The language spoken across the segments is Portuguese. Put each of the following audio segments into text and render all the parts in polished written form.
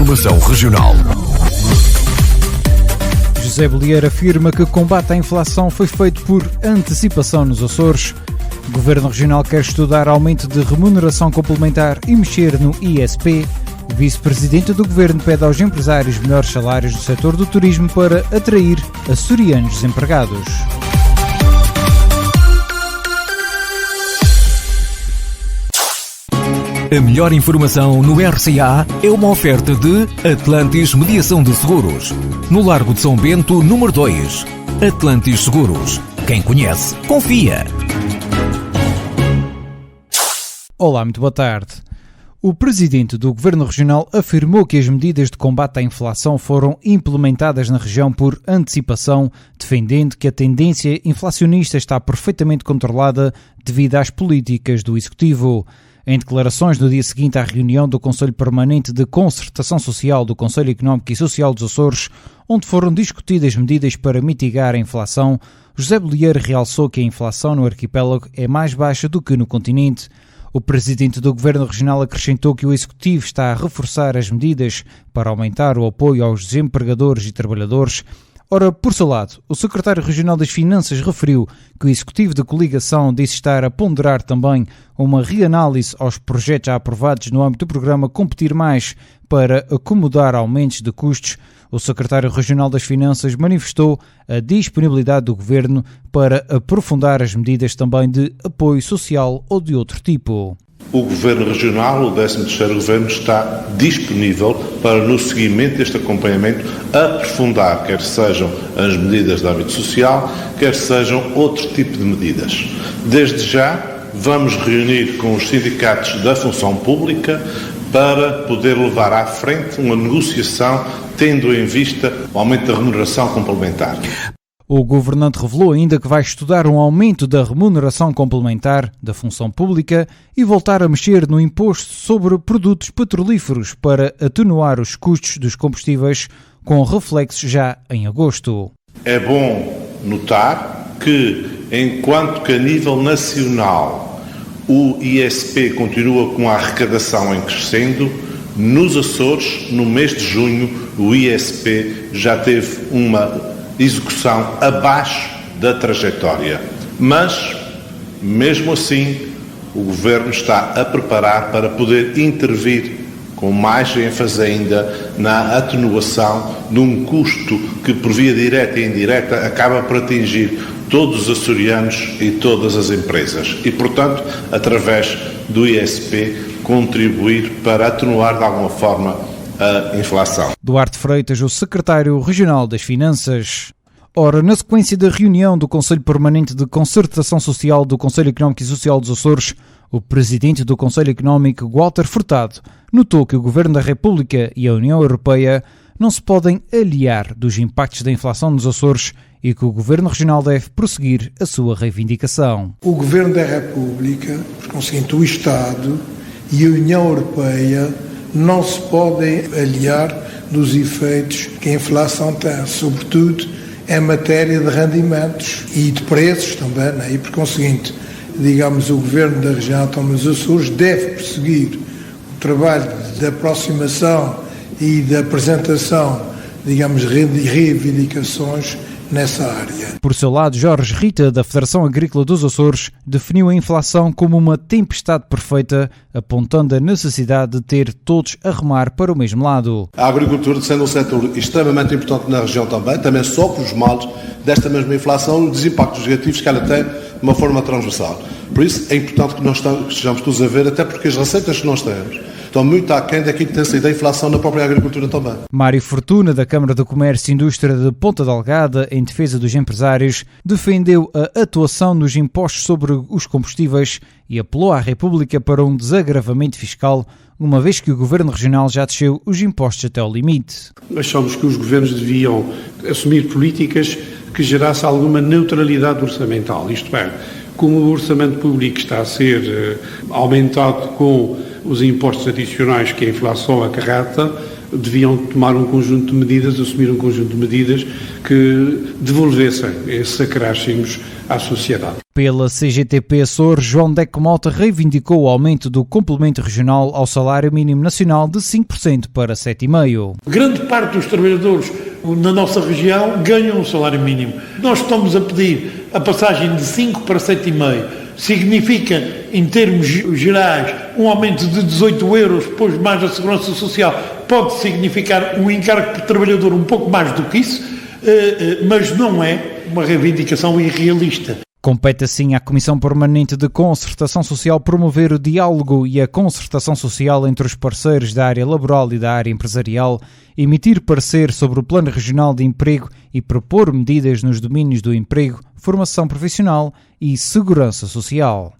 Informação Regional. José Bolieiro afirma que o combate à inflação foi feito por antecipação nos Açores. O Governo Regional quer estudar aumento de remuneração complementar e mexer no ISP. O Vice-Presidente do Governo pede aos empresários melhores salários do setor do turismo para atrair açorianos desempregados. A melhor informação no RCA é uma oferta de Atlantis Mediação de Seguros. No Largo de São Bento, número 2. Atlantis Seguros. Quem conhece, confia. Olá, muito boa tarde. O Presidente do Governo Regional afirmou que as medidas de combate à inflação foram implementadas na região por antecipação, defendendo que a tendência inflacionista está perfeitamente controlada devido às políticas do Executivo. Em declarações no dia seguinte à reunião do Conselho Permanente de Concertação Social do Conselho Económico e Social dos Açores, onde foram discutidas medidas para mitigar a inflação, José Bolieiro realçou que a inflação no arquipélago é mais baixa do que no continente. O Presidente do Governo Regional acrescentou que o Executivo está a reforçar as medidas para aumentar o apoio aos desempregadores e trabalhadores. Ora, por seu lado, o Secretário Regional das Finanças referiu que o Executivo de Coligação disse estar a ponderar também uma reanálise aos projetos já aprovados no âmbito do programa Competir Mais para acomodar aumentos de custos. O Secretário Regional das Finanças manifestou a disponibilidade do Governo para aprofundar as medidas também de apoio social ou de outro tipo. O Governo Regional, o 13º Governo, está disponível para, no seguimento deste acompanhamento, aprofundar, quer sejam as medidas de âmbito social, quer sejam outro tipo de medidas. Desde já, vamos reunir com os sindicatos da função pública para poder levar à frente uma negociação tendo em vista o aumento da remuneração complementar. O governante revelou ainda que vai estudar um aumento da remuneração complementar da função pública e voltar a mexer no imposto sobre produtos petrolíferos para atenuar os custos dos combustíveis, com reflexo já em agosto. É bom notar que, enquanto que a nível nacional o ISP continua com a arrecadação em crescendo, nos Açores, no mês de junho, o ISP já teve uma execução abaixo da trajetória. Mas, mesmo assim, o Governo está a preparar para poder intervir com mais ênfase ainda na atenuação de um custo que, por via direta e indireta, acaba por atingir todos os açorianos e todas as empresas. E, portanto, através do ISP, contribuir para atenuar de alguma forma a inflação. Duarte Freitas, o Secretário Regional das Finanças. Ora, na sequência da reunião do Conselho Permanente de Concertação Social do Conselho Económico e Social dos Açores, o Presidente do Conselho Económico, Walter Furtado, notou que o Governo da República e a União Europeia não se podem aliar dos impactos da inflação nos Açores e que o Governo Regional deve prosseguir a sua reivindicação. O Governo da República, por conseguinte o Estado e a União Europeia não se podem aliar dos efeitos que a inflação tem, sobretudo em matéria de rendimentos e de preços também, né? E por conseguinte, digamos, o Governo da região autónoma dos Açores deve prosseguir o trabalho de aproximação e de apresentação, digamos, de reivindicações nessa área. Por seu lado, Jorge Rita, da Federação Agrícola dos Açores, definiu a inflação como uma tempestade perfeita, apontando a necessidade de ter todos a remar para o mesmo lado. A agricultura, sendo um setor extremamente importante na região também sofre os males desta mesma inflação e dos impactos negativos que ela tem de uma forma transversal. Por isso, é importante que nós estejamos todos a ver, até porque as receitas que nós temos estão muito aquém daquilo que tem sido a inflação na própria agricultura também. Mário Fortuna, da Câmara do Comércio e Indústria de Ponta Delgada, em defesa dos empresários, defendeu a atuação dos impostos sobre os combustíveis e apelou à República para um desagravamento fiscal, uma vez que o Governo Regional já desceu os impostos até ao limite. Achamos que os governos deviam assumir políticas que gerassem alguma neutralidade orçamental, isto é, como o orçamento público está a ser aumentado com os impostos adicionais que a inflação acarreta, deviam tomar um conjunto de medidas, assumir um conjunto de medidas que devolvessem esses acréscimos à sociedade. Pela CGTP Açores, João Deco Mota reivindicou o aumento do complemento regional ao salário mínimo nacional de 5% para 7,5%. Grande parte dos trabalhadores na nossa região ganham um salário mínimo. Nós estamos a pedir a passagem de 5 para 7,5%. Significa, em termos gerais, um aumento de 18 euros, depois mais a Segurança Social. Pode significar um encargo por trabalhador um pouco mais do que isso, mas não é uma reivindicação irrealista. Compete assim à Comissão Permanente de Concertação Social promover o diálogo e a concertação social entre os parceiros da área laboral e da área empresarial, emitir parecer sobre o Plano Regional de Emprego e propor medidas nos domínios do emprego, formação profissional e segurança social.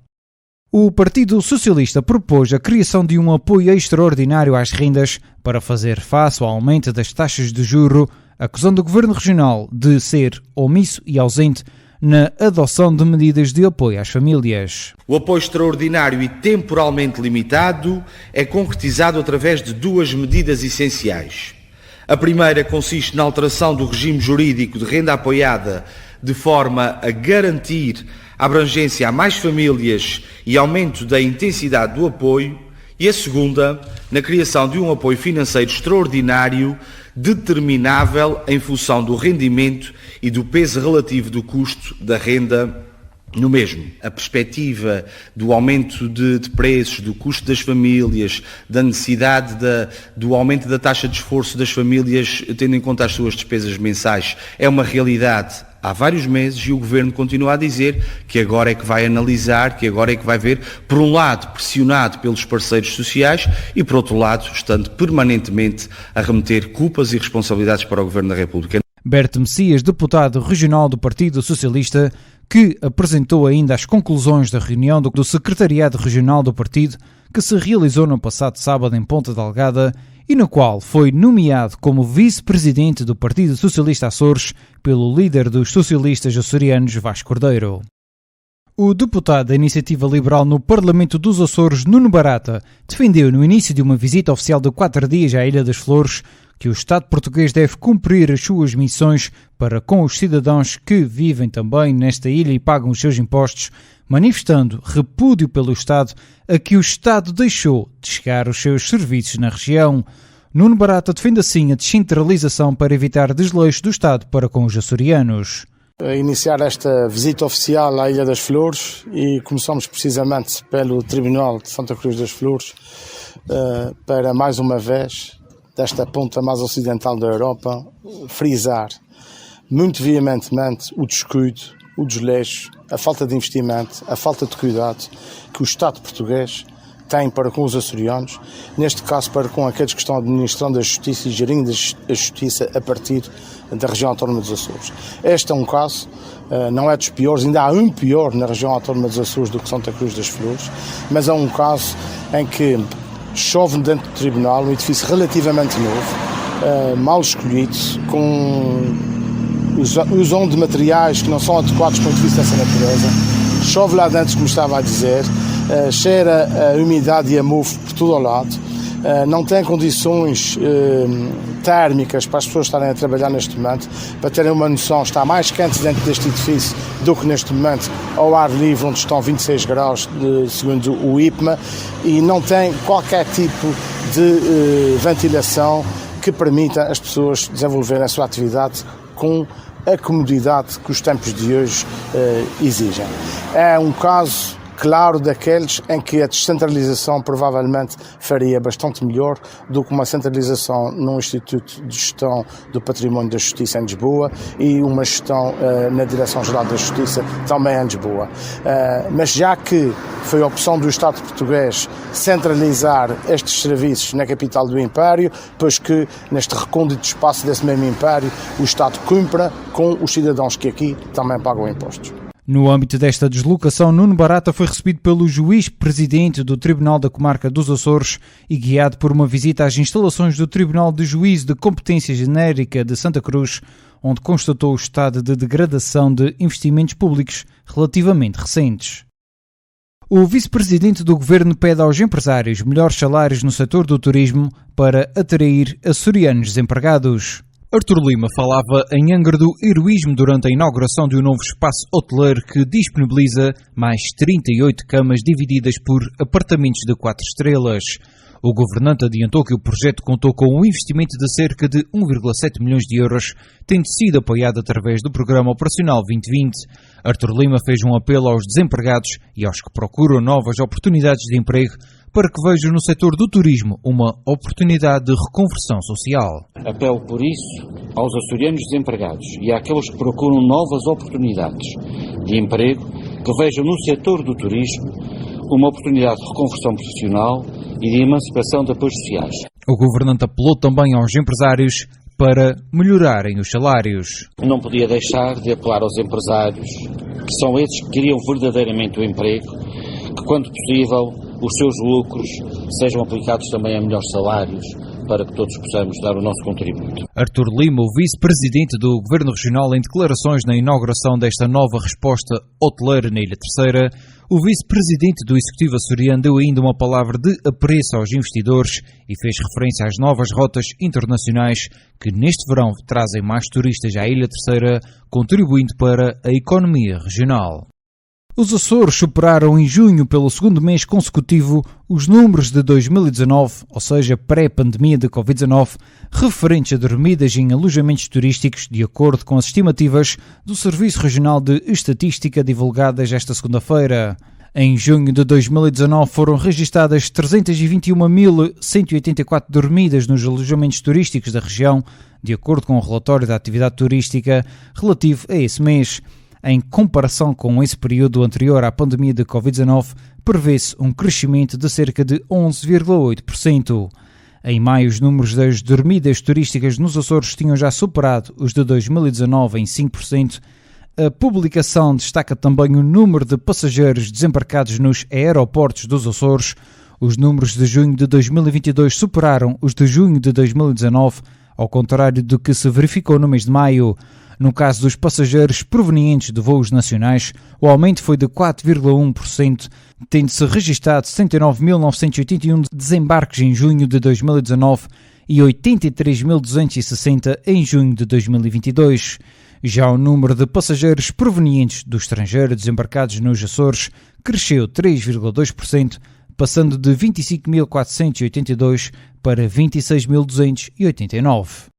O Partido Socialista propôs a criação de um apoio extraordinário às rendas para fazer face ao aumento das taxas de juro, acusando o Governo Regional de ser omisso e ausente na adoção de medidas de apoio às famílias. O apoio extraordinário e temporalmente limitado é concretizado através de duas medidas essenciais. A primeira consiste na alteração do regime jurídico de renda apoiada de forma a garantir a abrangência a mais famílias e aumento da intensidade do apoio, e a segunda na criação de um apoio financeiro extraordinário determinável em função do rendimento e do peso relativo do custo da renda no mesmo. A perspectiva do aumento de preços, do custo das famílias, da necessidade do aumento da taxa de esforço das famílias, tendo em conta as suas despesas mensais, é uma realidade há vários meses e o Governo continua a dizer que agora é que vai analisar, que agora é que vai ver, por um lado pressionado pelos parceiros sociais e por outro lado estando permanentemente a remeter culpas e responsabilidades para o Governo da República. Berto Messias, deputado regional do Partido Socialista, que apresentou ainda as conclusões da reunião do Secretariado Regional do Partido, que se realizou no passado sábado em Ponta Delgada e no qual foi nomeado como vice-presidente do Partido Socialista Açores pelo líder dos socialistas açorianos, Vasco Cordeiro. O deputado da Iniciativa Liberal no Parlamento dos Açores, Nuno Barata, defendeu no início de uma visita oficial de 4 dias à Ilha das Flores que o Estado português deve cumprir as suas missões para com os cidadãos que vivem também nesta ilha e pagam os seus impostos, manifestando repúdio pelo Estado a que o Estado deixou de chegar os seus serviços na região. Nuno Barata defende assim a descentralização para evitar desleixo do Estado para com os açorianos. A iniciar esta visita oficial à Ilha das Flores e começamos precisamente pelo Tribunal de Santa Cruz das Flores para mais uma vez, desta ponta mais ocidental da Europa, frisar muito veementemente o descuido, o desleixo, a falta de investimento, a falta de cuidado que o Estado português tem para com os açorianos, neste caso para com aqueles que estão administrando a justiça e gerindo a justiça a partir da região autónoma dos Açores. Este é um caso, não é dos piores, ainda há um pior na região autónoma dos Açores do que Santa Cruz das Flores, mas é um caso em que chove dentro do tribunal, um edifício relativamente novo, mal escolhido, com usam de materiais que não são adequados para o edifício dessa natureza, chove lá dentro, como estava a dizer, cheira a umidade e a mofo por todo o lado, não tem condições térmicas para as pessoas estarem a trabalhar neste momento. Para terem uma noção, está mais quente dentro deste edifício do que neste momento ao ar livre, onde estão 26 graus, segundo o IPMA, e não tem qualquer tipo de ventilação que permita às pessoas desenvolverem a sua atividade com a comodidade que os tempos de hoje exigem. É um caso claro daqueles em que a descentralização provavelmente faria bastante melhor do que uma centralização num Instituto de Gestão do Património da Justiça em Lisboa e uma gestão na Direção-Geral da Justiça também em Lisboa. Mas já que foi a opção do Estado português centralizar estes serviços na capital do Império, pois que neste recôndito espaço desse mesmo Império o Estado cumpra com os cidadãos que aqui também pagam impostos. No âmbito desta deslocação, Nuno Barata foi recebido pelo juiz-presidente do Tribunal da Comarca dos Açores e guiado por uma visita às instalações do Tribunal de Juízo de Competência Genérica de Santa Cruz, onde constatou o estado de degradação de investimentos públicos relativamente recentes. O vice-presidente do governo pede aos empresários melhores salários no setor do turismo para atrair açorianos desempregados. Artur Lima falava em Angra do Heroísmo durante a inauguração de um novo espaço hoteleiro que disponibiliza mais 38 camas divididas por apartamentos de 4 estrelas. O governante adiantou que o projeto contou com um investimento de cerca de 1,7 milhões de euros, tendo sido apoiado através do Programa Operacional 2020. Artur Lima fez um apelo aos desempregados e aos que procuram novas oportunidades de emprego para que vejam no setor do turismo uma oportunidade de reconversão social. Apelo por isso aos açorianos desempregados e àqueles que procuram novas oportunidades de emprego que vejam no setor do turismo uma oportunidade de reconversão profissional e de emancipação de apoios sociais. O governante apelou também aos empresários para melhorarem os salários. Não podia deixar de apelar aos empresários, que são esses que criam verdadeiramente o emprego, que quando possível os seus lucros sejam aplicados também a melhores salários, para que todos possamos dar o nosso contributo. Artur Lima, o vice-presidente do Governo Regional, em declarações na inauguração desta nova resposta hoteleira na Ilha Terceira, o vice-presidente do Executivo açoriano deu ainda uma palavra de apreço aos investidores e fez referência às novas rotas internacionais que neste verão trazem mais turistas à Ilha Terceira, contribuindo para a economia regional. Os Açores superaram em junho, pelo segundo mês consecutivo, os números de 2019, ou seja, pré-pandemia de Covid-19, referentes a dormidas em alojamentos turísticos, de acordo com as estimativas do Serviço Regional de Estatística divulgadas esta segunda-feira. Em junho de 2019 foram registadas 321.184 dormidas nos alojamentos turísticos da região, de acordo com o relatório da atividade turística relativo a esse mês. Em comparação com esse período anterior à pandemia de Covid-19, prevê-se um crescimento de cerca de 11,8%. Em maio, os números das dormidas turísticas nos Açores tinham já superado os de 2019 em 5%. A publicação destaca também o número de passageiros desembarcados nos aeroportos dos Açores. Os números de junho de 2022 superaram os de junho de 2019, ao contrário do que se verificou no mês de maio. No caso dos passageiros provenientes de voos nacionais, o aumento foi de 4,1%, tendo-se registado 79.981 desembarques em junho de 2019 e 83.260 em junho de 2022. Já o número de passageiros provenientes do estrangeiro desembarcados nos Açores cresceu 3,2%, passando de 25.482 para 26.289.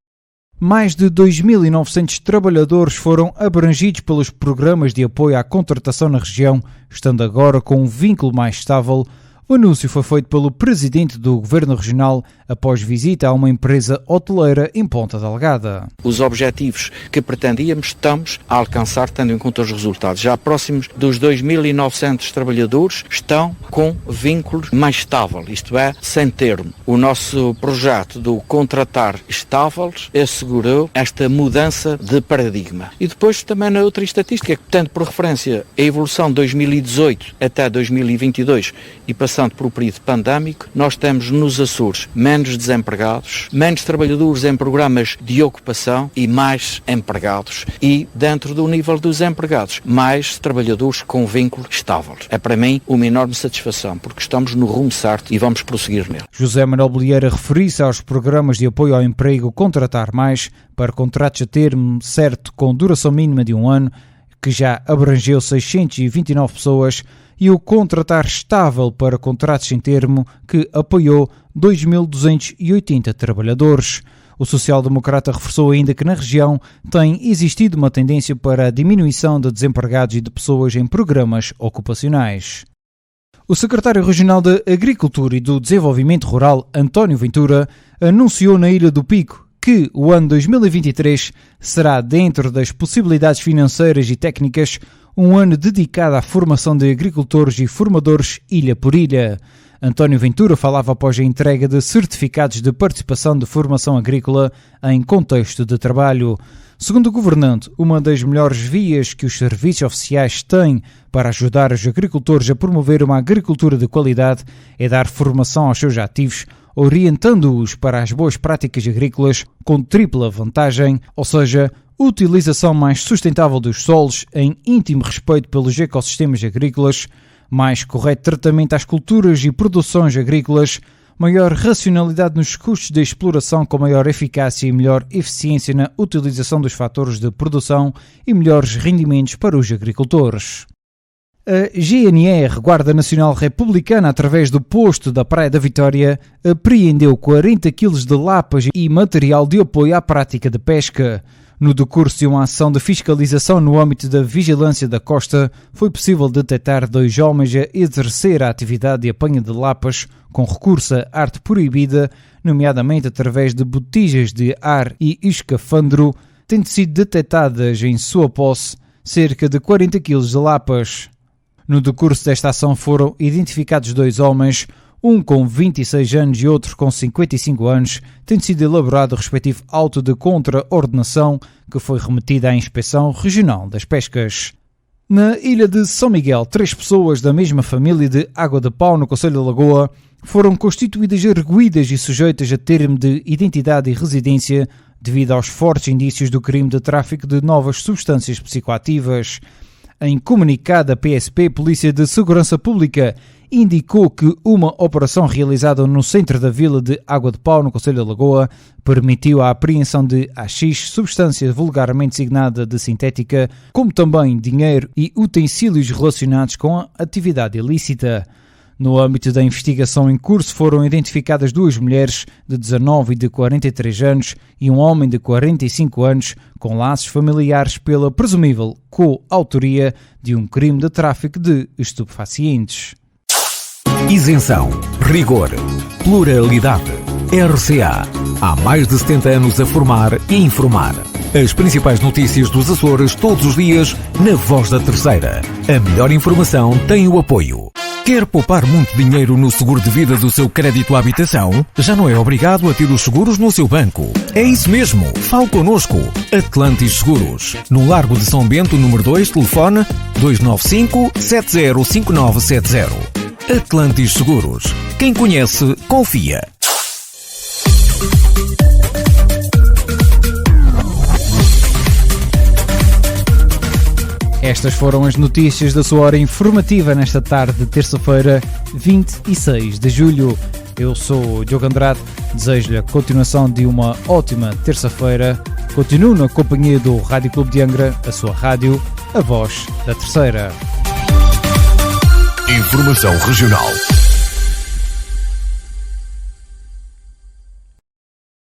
Mais de 2.900 trabalhadores foram abrangidos pelos programas de apoio à contratação na região, estando agora com um vínculo mais estável. O anúncio foi feito pelo presidente do Governo Regional após visita a uma empresa hoteleira em Ponta Delgada. Os objetivos que pretendíamos estamos a alcançar, tendo em conta os resultados. Já próximos dos 2.900 trabalhadores estão com vínculos mais estáveis, isto é, sem termo. O nosso projeto do contratar estáveis assegurou esta mudança de paradigma. E depois também na outra estatística, tendo por referência a evolução de 2018 até 2022 e passando por o período pandémico, nós temos nos Açores menos desempregados, menos trabalhadores em programas de ocupação e mais empregados. E dentro do nível dos empregados, mais trabalhadores com vínculo estável. É para mim uma enorme satisfação, porque estamos no rumo certo e vamos prosseguir nele. José Manuel Bolieira referiu-se aos programas de apoio ao emprego Contratar Mais, para contratos a termo certo com duração mínima de 1 ano, que já abrangeu 629 pessoas, e o Contratar Estável para contratos sem termo, que apoiou 2.280 trabalhadores. O social-democrata reforçou ainda que na região tem existido uma tendência para a diminuição de desempregados e de pessoas em programas ocupacionais. O secretário regional de Agricultura e do Desenvolvimento Rural, António Ventura, anunciou na Ilha do Pico que o ano 2023 será, dentro das possibilidades financeiras e técnicas, um ano dedicado à formação de agricultores e formadores ilha por ilha. António Ventura falava após a entrega de certificados de participação de formação agrícola em contexto de trabalho. Segundo o governante, uma das melhores vias que os serviços oficiais têm para ajudar os agricultores a promover uma agricultura de qualidade é dar formação aos seus ativos, orientando-os para as boas práticas agrícolas com tripla vantagem, ou seja, utilização mais sustentável dos solos em íntimo respeito pelos ecossistemas agrícolas, mais correto tratamento às culturas e produções agrícolas, maior racionalidade nos custos de exploração com maior eficácia e melhor eficiência na utilização dos fatores de produção e melhores rendimentos para os agricultores. A GNR, Guarda Nacional Republicana, através do posto da Praia da Vitória, apreendeu 40 kg de lapas e material de apoio à prática de pesca. No decurso de uma ação de fiscalização no âmbito da vigilância da costa, foi possível detectar 2 homens a exercer a atividade de apanho de lapas com recurso à arte proibida, nomeadamente através de botijas de ar e escafandro, tendo sido detectadas em sua posse cerca de 40 kg de lapas. No decurso desta ação foram identificados 2 homens, um com 26 anos e outro com 55 anos, tendo sido elaborado o respectivo auto de contraordenação que foi remetido à Inspeção Regional das Pescas. Na ilha de São Miguel, 3 pessoas da mesma família de Água de Pau, no concelho de Lagoa, foram constituídas arguidas e sujeitas a termo de identidade e residência devido aos fortes indícios do crime de tráfico de novas substâncias psicoativas. Em comunicado, a PSP, Polícia de Segurança Pública, indicou que uma operação realizada no centro da vila de Água de Pau, no concelho de Lagoa, permitiu a apreensão de haxixe, substância vulgarmente designada de sintética, como também dinheiro e utensílios relacionados com a atividade ilícita. No âmbito da investigação em curso foram identificadas 2 mulheres de 19 e de 43 anos e um homem de 45 anos com laços familiares pela presumível coautoria de um crime de tráfico de estupefacientes. Isenção, rigor, pluralidade. RCA. Há mais de 70 anos a formar e informar. As principais notícias dos Açores todos os dias na Voz da Terceira. A melhor informação tem o apoio. Quer poupar muito dinheiro no seguro de vida do seu crédito à habitação? Já não é obrigado a ter os seguros no seu banco. É isso mesmo. Fale connosco. Atlantis Seguros. No Largo de São Bento, número 2, telefone 295-705970. Atlantis Seguros. Quem conhece, confia. Estas foram as notícias da sua hora informativa nesta tarde de terça-feira, 26 de julho. Eu sou o Diogo Andrade, desejo-lhe a continuação de uma ótima terça-feira. Continuo na companhia do Rádio Clube de Angra, a sua rádio, a Voz da Terceira. Informação Regional.